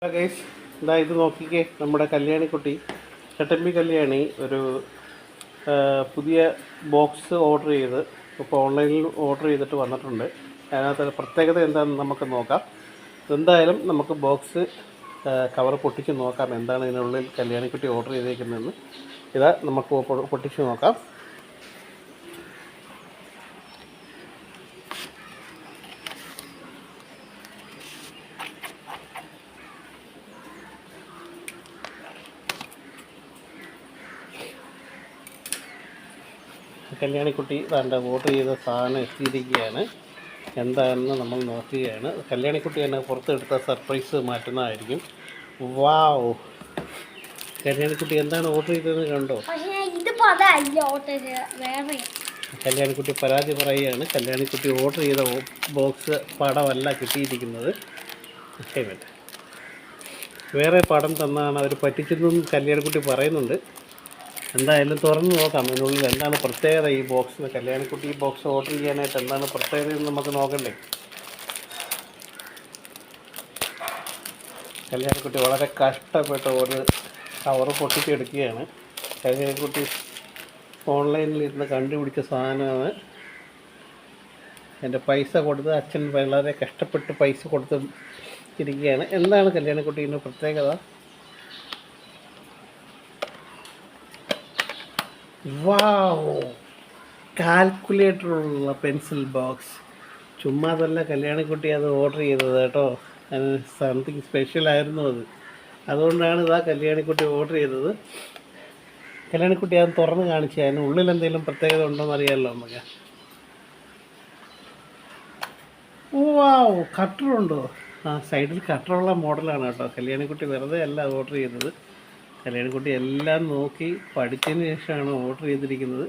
Hello guys, ഇതാ ഇത് നോക്കിക്കേ. നമ്മുടെ കല്യാണിക്കുട്ടി ചട്ടമ്പി കല്യാണി ഒരു പുതിയ ബോക്സ് ഓർഡർ ചെയ്ത് ഇപ്പോൾ ഓൺലൈനിൽ ഓർഡർ ചെയ്തിട്ട് വന്നിട്ടുണ്ട്. അതിനകത്ത് പ്രത്യേകത എന്താണെന്ന് നമുക്ക് നോക്കാം. എന്തായാലും നമുക്ക് ബോക്സ് കവർ പൊട്ടിച്ച് നോക്കാം എന്താണ് ഇതിനുള്ളിൽ കല്യാണിക്കുട്ടി ഓർഡർ ചെയ്തേക്കുന്നതെന്ന്. ഇതാ നമുക്ക് പൊട്ടിച്ച് നോക്കാം. കല്യാണിക്കുട്ടി തൻ്റെ ഓർഡർ ചെയ്ത സാധനം എത്തിയിരിക്കുകയാണ്. എന്താണെന്ന് നമ്മൾ നോക്കുകയാണ്. കല്യാണിക്കുട്ടി തന്നെ പുറത്തെടുത്ത സർപ്രൈസ് മാറ്റുന്നതായിരിക്കും. വാവ്, കല്യാണിക്കുട്ടി എന്താണ് ഓർഡർ ചെയ്തതെന്ന് കണ്ടോ? കല്യാണിക്കുട്ടി പരാതി പറയുകയാണ്. കല്യാണിക്കുട്ടി ഓർഡർ ചെയ്ത ബോക്സ് പടമല്ല കിട്ടിയിരിക്കുന്നത്. വേറെ പടം തന്നാണ് അവർ പറ്റിച്ചതെന്നും കല്യാണിക്കുട്ടി പറയുന്നുണ്ട്. എന്തായാലും തുറന്ന് നോക്കാം അതിനുള്ളിൽ എന്താണ് പ്രത്യേകത ഈ ബോക്സിന്. കല്യാണിക്കുട്ടി ഈ ബോക്സ് ഓർഡർ ചെയ്യാനായിട്ട് എന്താണ് പ്രത്യേകത എന്ന് നമുക്ക് നോക്കണ്ടേ. കല്യാണിക്കുട്ടി വളരെ കഷ്ടപ്പെട്ട് ഒരു കവറ് പൊട്ടിച്ചെടുക്കുകയാണ്. കല്യാണിക്കുട്ടി ഓൺലൈനിൽ ഇരുന്ന് കണ്ടുപിടിച്ച സാധനമാണ്. എൻ്റെ പൈസ കൊടുത്ത് അച്ഛൻ വളരെ കഷ്ടപ്പെട്ട് പൈസ കൊടുത്ത് ഇരിക്കുകയാണ്. എന്താണ് കല്യാണിക്കുട്ടീൻ്റെ പ്രത്യേകത? വാവ്, കാൽക്കുലേറ്ററുള്ള പെൻസിൽ ബോക്സ്. ചുമ്മാതല്ല കല്യാണിക്കുട്ടി അത് ഓർഡർ ചെയ്തത് കേട്ടോ. അത് സംതിങ് സ്പെഷ്യലായിരുന്നു അത്. അതുകൊണ്ടാണ് ഇതാ കല്യാണിക്കുട്ടി ഓർഡർ ചെയ്തത്. കല്യാണിക്കുട്ടി അത് തുറന്ന് കാണിച്ചു. അതിന് ഉള്ളിൽ എന്തെങ്കിലും പ്രത്യേകത ഉണ്ടോയെന്ന് അറിയാമല്ലോ നമുക്ക്. വാവ്, കട്ടറുണ്ടോ? സൈഡിൽ കട്ടറുള്ള മോഡലാണ് കേട്ടോ. കല്യാണിക്കുട്ടി വെറുതെ അല്ല ഓർഡർ ചെയ്തത്. കല്യാണിക്കുട്ടി എല്ലാം നോക്കി പഠിച്ചതിന് ശേഷമാണ് ഓർഡർ ചെയ്തിരിക്കുന്നത്.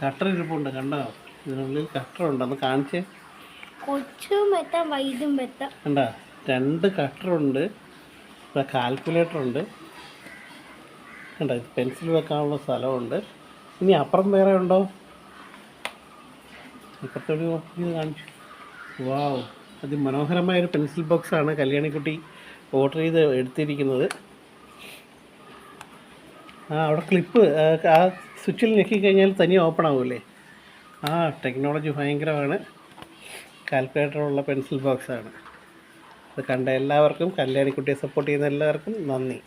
കട്ടർ ഇരിപ്പുണ്ട് കണ്ടോ? ഇതിനുള്ളിൽ കട്ടറുണ്ട്. ഒന്ന് കാണിച്ചേ. കണ്ടോ, 2 കട്ടറുണ്ട്. കാൽക്കുലേറ്ററുണ്ട്. കണ്ടോ, പെൻസിൽ വെക്കാനുള്ള സ്ഥലമുണ്ട്. ഇനി അപ്പുറം വേറെ ഉണ്ടോ? ഇപ്പുറത്തോട് നോക്കി കാണിച്ചു. വാവ്, അതിമനോഹരമായൊരു പെൻസിൽ ബോക്സാണ് കല്യാണിക്കുട്ടി ഓർഡർ ചെയ്ത് എടുത്തിരിക്കുന്നത്. അവിടെ ക്ലിപ്പ് ആ സ്വിച്ചിൽ ഞെക്കിക്കഴിഞ്ഞാൽ തനിയെ ഓപ്പൺ ആവുമല്ലേ. ടെക്നോളജി ഭയങ്കരമാണ്. കാൽക്കുലേറ്ററുള്ള പെൻസിൽ ബോക്സാണ്. അത് കണ്ട എല്ലാവർക്കും, കല്യാണിക്കുട്ടിയെ സപ്പോർട്ട് ചെയ്യുന്ന എല്ലാവർക്കും നന്ദി.